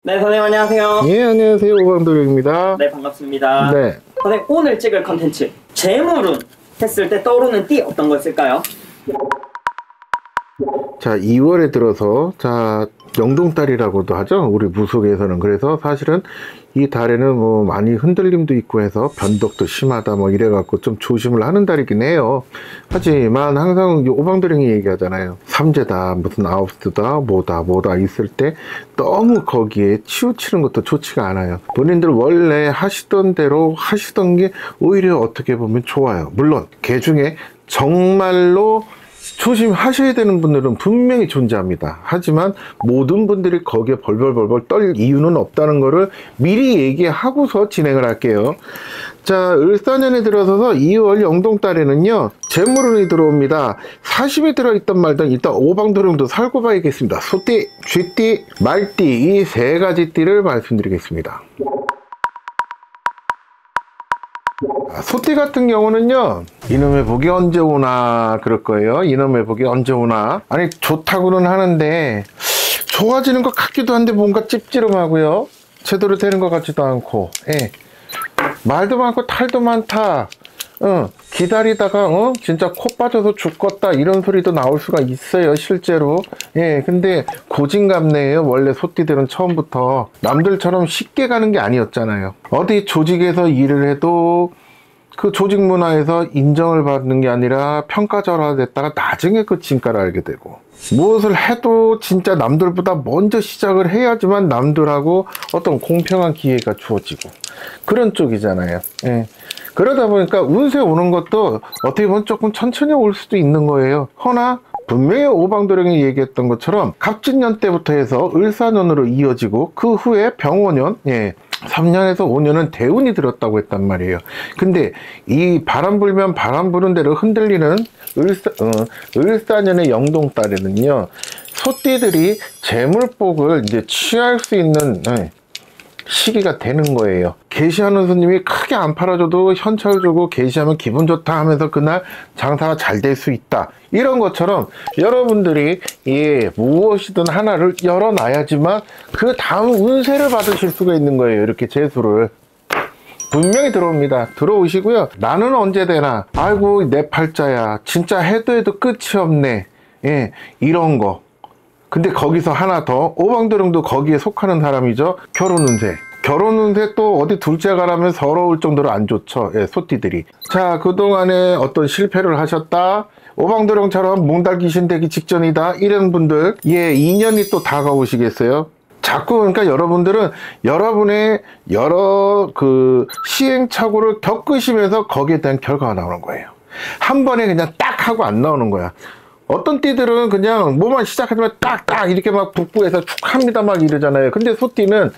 네, 선생님 안녕하세요. 예, 안녕하세요. 오광도령입니다. 네, 반갑습니다. 네. 선생님, 오늘 찍을 컨텐츠 재물운 했을 때 떠오르는 띠 어떤 거 있을까요? 자, 2월에 들어서 영동달이라고도 하죠. 우리 무속에서는. 그래서 사실은 이 달에는 뭐 많이 흔들림도 있고 해서 변덕도 심하다 뭐 이래갖고 좀 조심을 하는 달이긴 해요. 하지만 항상 오방도령이 얘기하잖아요. 삼재다, 무슨 아홉수다, 뭐다 있을 때 너무 거기에 치우치는 것도 좋지가 않아요. 본인들 원래 하시던 대로 하시던 게 오히려 어떻게 보면 좋아요. 물론 그 중에 정말로 조심하셔야 되는 분들은 분명히 존재합니다. 하지만 모든 분들이 거기에 벌벌 떨 이유는 없다는 거를 미리 얘기하고서 진행을 할게요. 자, 을사년에 들어서서 2월 영동달에는요 재물운이 들어옵니다. 사심이 들어있던 말든 일단 오방도령도 살고 봐야겠습니다. 소띠, 쥐띠, 말띠 이 세 가지 띠를 말씀드리겠습니다. 소띠 같은 경우는요, 이놈의 복이 언제 오나 그럴 거예요. 이놈의 복이 언제 오나. 아니 좋다고는 하는데 좋아지는 것 같기도 한데 뭔가 찝찝하고요, 제대로 되는 것 같지도 않고, 예. 말도 많고 탈도 많다, 기다리다가 진짜 코 빠져서 죽겠다 이런 소리도 나올 수가 있어요 실제로. 예, 근데 고진감래예요. 원래 소띠들은 처음부터 남들처럼 쉽게 가는 게 아니었잖아요. 어디 조직에서 일을 해도 그 조직 문화에서 인정을 받는 게 아니라 평가절하됐다가 나중에 그 진가를 알게 되고, 무엇을 해도 진짜 남들보다 먼저 시작을 해야지만 남들하고 어떤 공평한 기회가 주어지고 그런 쪽이잖아요. 예. 그러다 보니까 운세 오는 것도 어떻게 보면 조금 천천히 올 수도 있는 거예요. 허나 분명히 오방도령이 얘기했던 것처럼 갑진년 때부터 해서 을사년으로 이어지고 그 후에 병오년, 예, 3년에서 5년은 대운이 들었다고 했단 말이에요. 근데 이 바람 불면 바람 부는 대로 흔들리는 을사년의 영동달에는요, 소띠들이 재물복을 이제 취할 수 있는, 시기가 되는 거예요. 게시하는 손님이 크게 안 팔아줘도 현찰 주고 게시하면 기분 좋다 하면서 그날 장사가 잘 될 수 있다, 이런 것처럼 여러분들이 무엇이든 하나를 열어놔야지만 그 다음 운세를 받으실 수가 있는 거예요. 이렇게 재수를 분명히 들어옵니다. 들어오시고요, 나는 언제 되나, 아이고 내 팔자야 진짜 해도 끝이 없네, 예, 이런 거. 근데 거기서 하나 더, 오방도령도 거기에 속하는 사람이죠. 결혼 운세. 결혼 운세 또 어디 둘째 가라면 서러울 정도로 안 좋죠. 예, 소띠들이. 자, 그동안에 어떤 실패를 하셨다, 오방도령처럼 몽달 귀신 되기 직전이다, 이런 분들, 예, 인연이 또 다가오시겠어요. 자꾸, 그러니까 여러분들은 여러분의 여러 시행착오를 겪으시면서 거기에 대한 결과가 나오는 거예요. 한 번에 그냥 딱 하고 안 나오는 거야. 어떤 띠들은 그냥 뭐만 시작하면 딱딱 이렇게 막 북부에서 축 합니다 막 이러잖아요. 근데 소띠는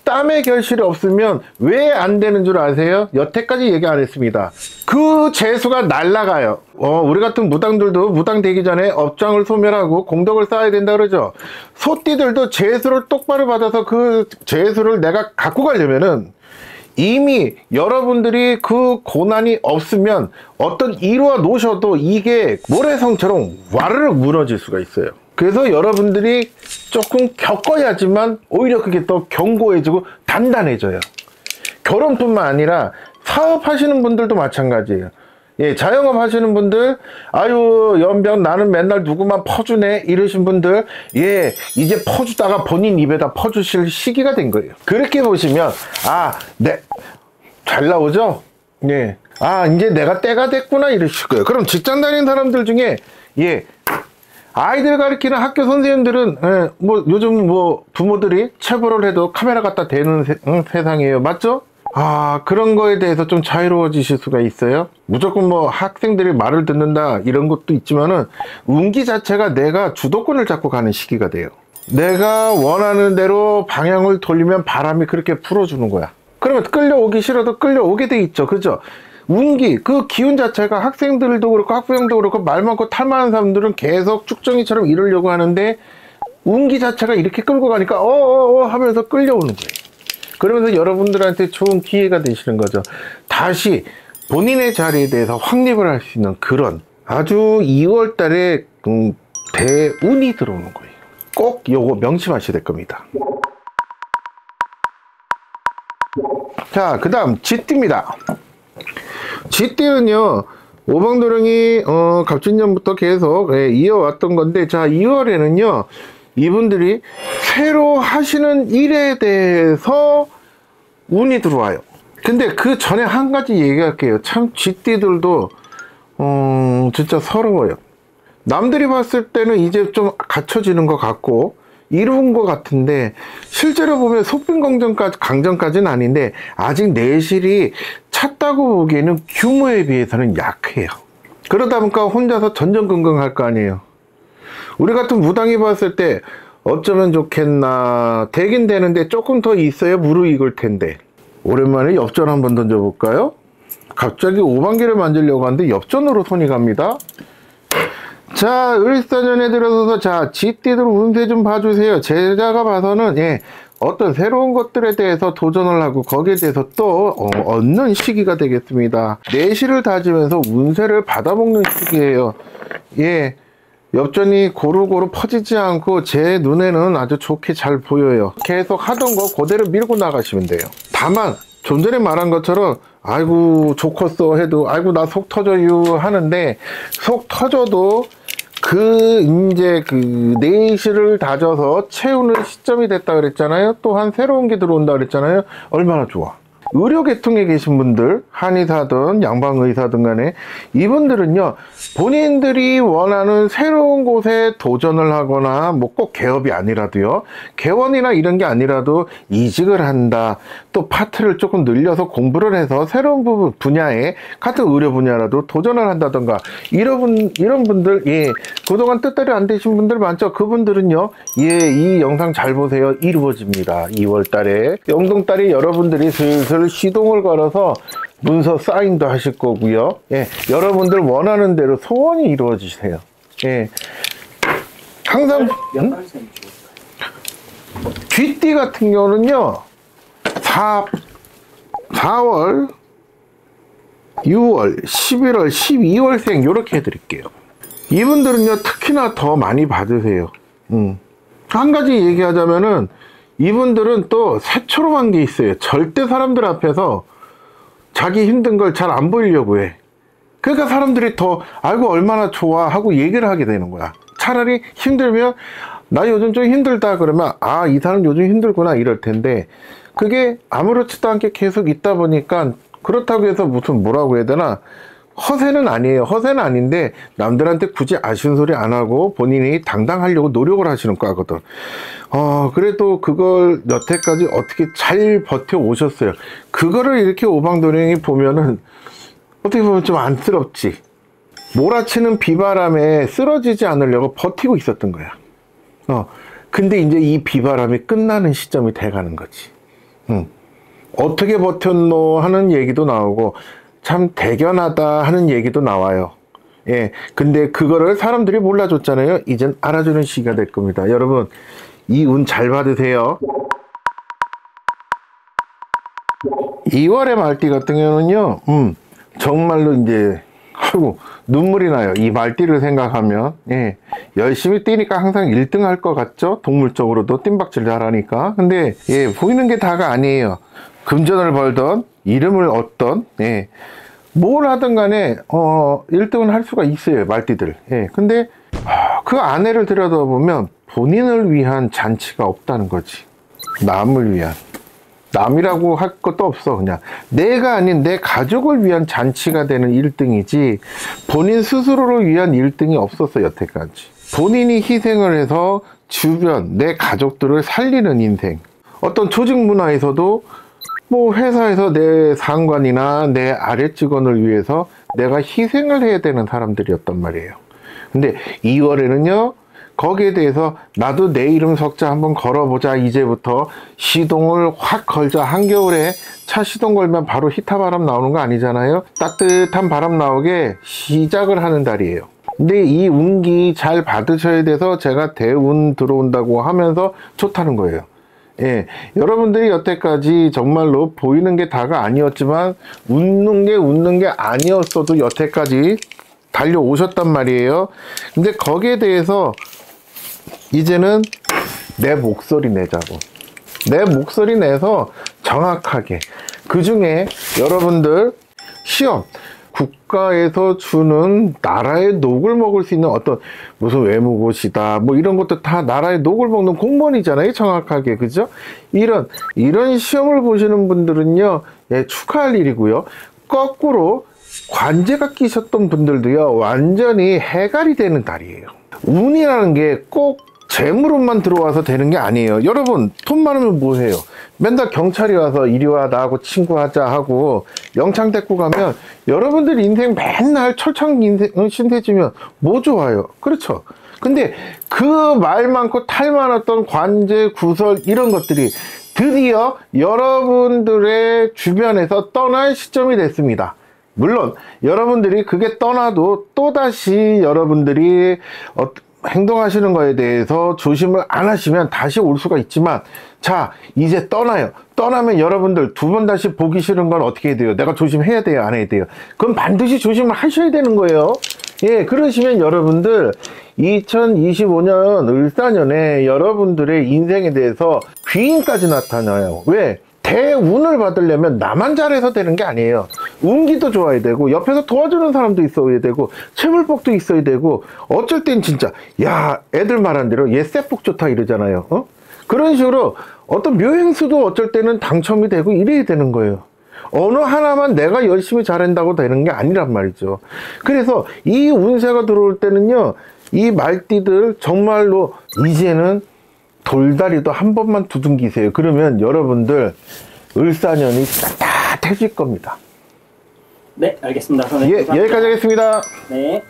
땀의 결실이 없으면 왜 안 되는 줄 아세요? 여태까지 얘기 안 했습니다. 그 재수가 날라가요. 우리 같은 무당들도 무당 되기 전에 업장을 소멸하고 공덕을 쌓아야 된다 그러죠. 소띠들도 재수를 똑바로 받아서 그 재수를 내가 갖고 가려면은 이미 여러분들이 그 고난이 없으면 어떤 이루어 놓으셔도 이게 모래성처럼 와르르 무너질 수가 있어요. 그래서 여러분들이 조금 겪어야지만 오히려 그게 더 견고해지고 단단해져요. 결혼뿐만 아니라 사업하시는 분들도 마찬가지예요. 예, 자영업 하시는 분들, 아유 연병 나는 맨날 누구만 퍼주네 이러신 분들, 예, 이제 퍼주다가 본인 입에다 퍼주실 시기가 된 거예요. 그렇게 보시면 네, 잘 나오죠? 예, 이제 내가 때가 됐구나 이러실 거예요. 그럼 직장 다니는 사람들 중에, 예, 아이들 가르치는 학교 선생님들은, 예, 뭐 요즘 뭐 부모들이 체벌을 해도 카메라 갖다 대는 세상이에요. 맞죠? 그런 거에 대해서 좀 자유로워지실 수가 있어요. 무조건 뭐 학생들이 말을 듣는다 이런 것도 있지만은 운기 자체가 내가 주도권을 잡고 가는 시기가 돼요. 내가 원하는 대로 방향을 돌리면 바람이 그렇게 풀어주는 거야. 그러면 끌려오기 싫어도 끌려오게 돼 있죠. 그죠? 운기, 그 기운 자체가 학생들도 그렇고 학부형도 그렇고 말 많고 탈 많은 사람들은 계속 쭉정이처럼 이러려고 하는데 운기 자체가 이렇게 끌고 가니까 하면서 끌려오는 거예요. 그러면서 여러분들한테 좋은 기회가 되시는 거죠. 다시 본인의 자리에 대해서 확립을 할 수 있는 그런 아주 2월 달에 대운이 들어오는 거예요. 꼭 요거 명심하셔야 될 겁니다. 자, 그 다음 쥐띠입니다. 쥐띠는요, 오방도령이 갑진년부터 계속 이어왔던 건데, 자, 2월에는요 이분들이 새로 하시는 일에 대해서 운이 들어와요. 근데 그 전에 한 가지 얘기할게요. 참 쥐띠들도 진짜 서러워요. 남들이 봤을 때는 이제 좀 갖춰지는 것 같고 이룬 것 같은데, 실제로 보면 속빈강정까지는 아닌데 아직 내실이 찼다고 보기에는 규모에 비해서는 약해요. 그러다 보니까 혼자서 전전긍긍할 거 아니에요. 우리 같은 무당이 봤을 때 어쩌면 좋겠나, 되긴 되는데 조금 더 있어야 무르익을 텐데. 오랜만에 엽전 한번 던져볼까요? 갑자기 오방기를 만들려고 하는데 엽전으로 손이 갑니다. 자, 을사년에 들어서서 자, 쥐띠들 운세 좀 봐주세요. 제자가 봐서는 어떤 새로운 것들에 대해서 도전을 하고 거기에 대해서 또 얻는 시기가 되겠습니다. 내실을 다지면서 운세를 받아먹는 시기예요. 엽전이 고루고루 퍼지지 않고 제 눈에는 아주 좋게 잘 보여요. 계속 하던 거 그대로 밀고 나가시면 돼요. 다만 좀 전에 말한 것처럼 아이고 좋겠어 해도 아이고 나 속 터져요 하는데, 속 터져도 이제 내실을 다져서 채우는 시점이 됐다 그랬잖아요. 또한 새로운 게 들어온다 그랬잖아요. 얼마나 좋아. 의료 계통에 계신 분들, 한의사든 양방의사든 간에 이분들은요, 본인들이 원하는 새로운 곳에 도전을 하거나 뭐 꼭 개업이 아니라도요, 개원이나 이런 게 아니라도 이직을 한다, 또 파트를 조금 늘려서 공부를 해서 새로운 분야에 같은 의료 분야라도 도전을 한다던가 이런 분들, 그동안 뜻대로 안 되신 분들 많죠. 그분들은요, 이 영상 잘 보세요. 이루어집니다. 2월 달에 영동달에 여러분들이 슬슬 시동을 걸어서 문서 사인도 하실 거고요. 여러분들 원하는 대로 소원이 이루어지세요. 항상 쥐띠 같은 경우는요, 4월, 6월, 11월, 12월생 이렇게 해드릴게요. 이분들은요 특히나 더 많이 받으세요. 한 가지 얘기하자면은, 이분들은 또 새초롬한 게 있어요. 절대 사람들 앞에서 자기 힘든 걸 잘 안 보이려고 해. 그러니까 사람들이 더 아이고 얼마나 좋아 하고 얘기를 하게 되는 거야. 차라리 힘들면 나 요즘 좀 힘들다 그러면 이 사람 요즘 힘들구나 이럴 텐데, 그게 아무렇지도 않게 계속 있다 보니까, 그렇다고 해서 무슨 뭐라고 해야 되나, 허세는 아니에요. 허세는 아닌데 남들한테 굳이 아쉬운 소리 안 하고 본인이 당당하려고 노력을 하시는 과거든. 그래도 그걸 여태까지 어떻게 잘 버텨 오셨어요. 그거를 이렇게 오방도령이 보면은 어떻게 보면 좀 안쓰럽지. 몰아치는 비바람에 쓰러지지 않으려고 버티고 있었던 거야. 근데 이제 이 비바람이 끝나는 시점이 돼가는 거지. 어떻게 버텼노 하는 얘기도 나오고 참 대견하다 하는 얘기도 나와요. 근데 그거를 사람들이 몰라줬잖아요. 이젠 알아주는 시기가 될 겁니다. 여러분, 이 운 잘 받으세요. 2월의 말띠 같은 경우는요, 정말로 이제 눈물이 나요. 이 말띠를 생각하면. 열심히 뛰니까 항상 1등 할 것 같죠? 동물적으로도 뜀박질 잘하니까. 근데 보이는 게 다가 아니에요. 금전을 벌던, 이름을 얻던, 뭘 하든 간에 1등은 할 수가 있어요, 말띠들. 근데 그 안에를 들여다보면 본인을 위한 잔치가 없다는 거지. 남을 위한. 남이라고 할 것도 없어. 그냥 내가 아닌 내 가족을 위한 잔치가 되는 1등이지 본인 스스로를 위한 1등이 없었어, 여태까지. 본인이 희생을 해서 주변 내 가족들을 살리는 인생. 어떤 조직 문화에서도 뭐 회사에서 내 상관이나 내 아래 직원을 위해서 내가 희생을 해야 되는 사람들이었단 말이에요. 근데 2월에는요, 거기에 대해서 나도 내 이름 석자 한번 걸어보자, 이제부터 시동을 확 걸자. 한겨울에 차 시동 걸면 바로 히타바람 나오는 거 아니잖아요. 따뜻한 바람 나오게 시작을 하는 달이에요. 근데 이 운기 잘 받으셔야 돼서 제가 대운 들어온다고 하면서 좋다는 거예요. 여러분들이 여태까지 정말로 보이는 게 다가 아니었지만 웃는 게 아니었어도 여태까지 달려오셨단 말이에요. 근데 거기에 대해서 이제는 내 목소리 내자고. 내 목소리 내서 정확하게 그 중에 여러분들 시험 국가에서 주는 나라의 녹을 먹을 수 있는 어떤 무슨 외무고시다 뭐 이런 것도 다 나라의 녹을 먹는 공무원이잖아요. 정확하게 그죠? 이런 시험을 보시는 분들은요 축하할 일이고요. 거꾸로 관제가 끼셨던 분들도요 완전히 해갈이 되는 달이에요. 운이라는 게 꼭 재물운만 들어와서 되는 게 아니에요. 여러분 돈 많으면 뭐해요? 맨날 경찰이 와서 이리 와 나하고 친구하자 하고 영창 데리고 가면 여러분들 인생 맨날 철창 인생 신세지면 뭐 좋아요? 그렇죠? 근데 그 말 많고 탈 많았던 관제 구설 이런 것들이 드디어 여러분들의 주변에서 떠날 시점이 됐습니다. 물론 여러분들이 그게 떠나도 또다시 여러분들이 행동하시는 거에 대해서 조심을 안 하시면 다시 올 수가 있지만 자 이제 떠나요. 떠나면 여러분들 두 번 다시 보기 싫은 건 어떻게 해야 돼요? 내가 조심해야 돼요? 안 해야 돼요? 그럼 반드시 조심을 하셔야 되는 거예요. 예, 그러시면 여러분들 2025년 을사년에 여러분들의 인생에 대해서 귀인까지 나타나요. 왜? 대운을 받으려면 나만 잘해서 되는 게 아니에요. 운기도 좋아야 되고 옆에서 도와주는 사람도 있어야 되고 채물복도 있어야 되고 어쩔 땐 진짜 야 애들 말한 대로 얘 쇠복 좋다 이러잖아요. 그런 식으로 어떤 묘행수도 어쩔 때는 당첨이 되고 이래야 되는 거예요. 어느 하나만 내가 열심히 잘한다고 되는 게 아니란 말이죠. 그래서 이 운세가 들어올 때는요 이 말띠들 정말로 이제는 돌다리도 한 번만 두둥기세요. 그러면 여러분들 을사년이 따뜻해질 겁니다. 네, 알겠습니다. 선생님. 예, 여기까지 하겠습니다. 네.